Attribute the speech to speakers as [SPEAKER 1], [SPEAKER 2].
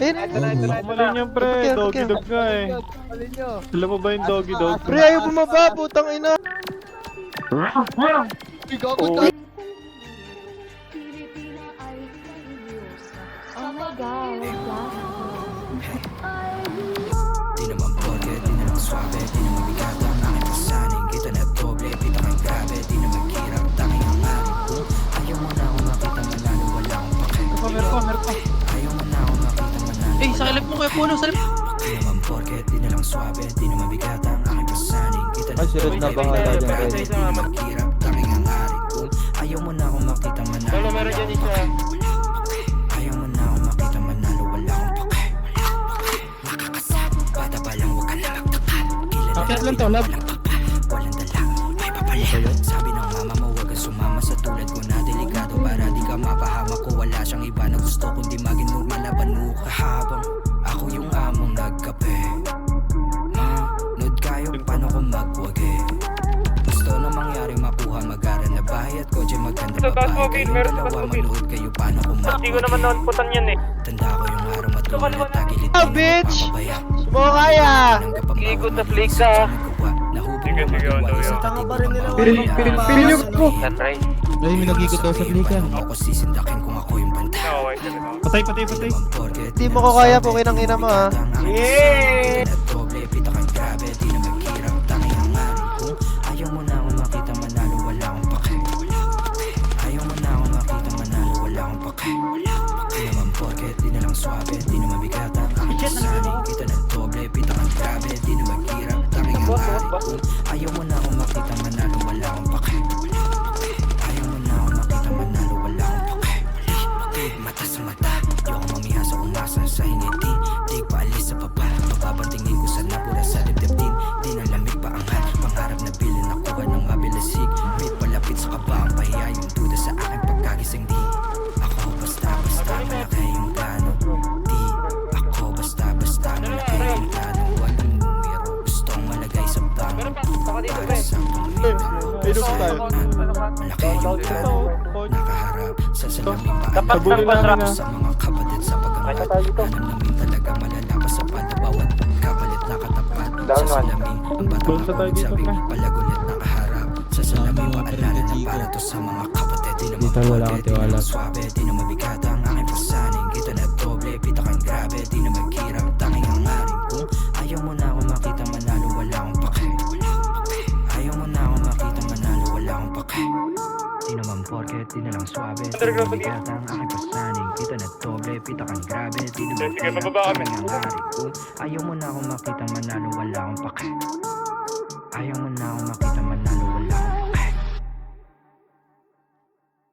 [SPEAKER 1] Ayun.
[SPEAKER 2] Kumalin yan, pre. Doggy dog nga eh. Alam mo ba yung doggy dog?
[SPEAKER 1] Pre, ayaw bumaba, putang ina.
[SPEAKER 3] Oh my God.
[SPEAKER 4] Di naman porke, di naman swabe, di naman bigat ang aking pasaning. Kita na doble, pita kang grabe, di naman kirap, tanging ang aling ko. Ayaw mo na ako makita manalo, wala akong pake. Ayaw mo na ako makita manalo.
[SPEAKER 5] Eh, sa kilip mo kuya Puno, sa kilip.
[SPEAKER 4] Di naman porke, di nalang swabe, di naman bigat ang aking pasaning. Kita na
[SPEAKER 6] sunod na bahala dyan,
[SPEAKER 4] grabe,
[SPEAKER 6] Red.
[SPEAKER 4] di naman kirap, tanging ang aling ko. Ayaw mo na ako makita manalo, wala akong pake. Ayaw mo na ako makita manalo, wala akong pake. Nakakasab, bata pa lang, huwag ka na magtapat.
[SPEAKER 5] Akit lang to, love.
[SPEAKER 4] Walang dala, may papalit. Sabi ng mama mo, huwag kang sumama sa tulad ko na delikado. Para di ka mapahamak ko, wala siyang iba na gusto kundi maging normal na banuka. Habang ako yung among nagkape, nood kayo paano ko magwagi. Gusto na mangyari makuha, mag-aral na bahay at kotse maganda babae. Kayong dalawa manood kayo paano ko magwagi.
[SPEAKER 5] Hindi ko naman naunputan yan eh.
[SPEAKER 4] Tanda ko yung araw matulog na tagilid.
[SPEAKER 1] Ah, bitch! Mo kaya!
[SPEAKER 5] Ikot na flick ka.
[SPEAKER 4] Sige,
[SPEAKER 6] Tanga pa rin nila.
[SPEAKER 1] Pirilip ko!
[SPEAKER 5] Sunrise.
[SPEAKER 6] Ay, may nagigit daw sa plikan.
[SPEAKER 4] Ako sisindakin kung ako yung banta.
[SPEAKER 2] Patay.
[SPEAKER 1] Di mo ko kaya, pukin ang ina mo ha.
[SPEAKER 4] Yeah! Doble, pita kang grabe, di na maghirap, tanging ang aling ko. Ayaw mo na ako makita manalo, wala akong pake. Ayaw mo na ako makita manalo, wala akong pake. Di naman porket, di na lang swabe, di na mabigat ang aking pasaning. Kita na doble, pita kang grabe, di na maghirap, tanging ang aling ko. Ayaw mo na ako makita manalo, wala akong pake. Ayaw mo na ako makita manalo, wala akong pake. Mata sa mata, di ako mamiha sa umasa sa hingiti. Di paalis sa baba, mapapatingin ko sa nabura sa dibdib din. Di na lamig pa ang hat, pangarap na bilin nakuha ng mabilisig. May palapit sa kaba, ang pahiya yung duda sa aking pagkagising. Di ako basta-basta malaki yung plano. Di ako basta-basta malaki yung plano. Walang numero, gustong malagay sa bangko. Para sa malaki yung plano. Nakaharap sa salamin paano sa mga kapatid sa pag-angat. Alam namin talaga malalapas sa pala bawat kapalit nakatapat sa salamin. Ang batang ako nagsabing palagulit nakaharap sa salamin. Paalala na para to sa mga kapatid. Di naman porke, di naman swabe, di naman bigat ang aking pasaning. Kita na doble, pita kang grabe, di naman kirap, tanging ang aring ko. Ayaw mo na ako makita manalo, wala akong pake. Ayaw mo na ako makita manalo, wala akong pake. Di naman porket, di na lang swabe, di naman bigat ang aking pasaning. Kita na doble, pita kang grabe, di naman kirap, tanging ang aring ko. Ayaw mo na ako makita manalo, wala akong pake. Ayaw mo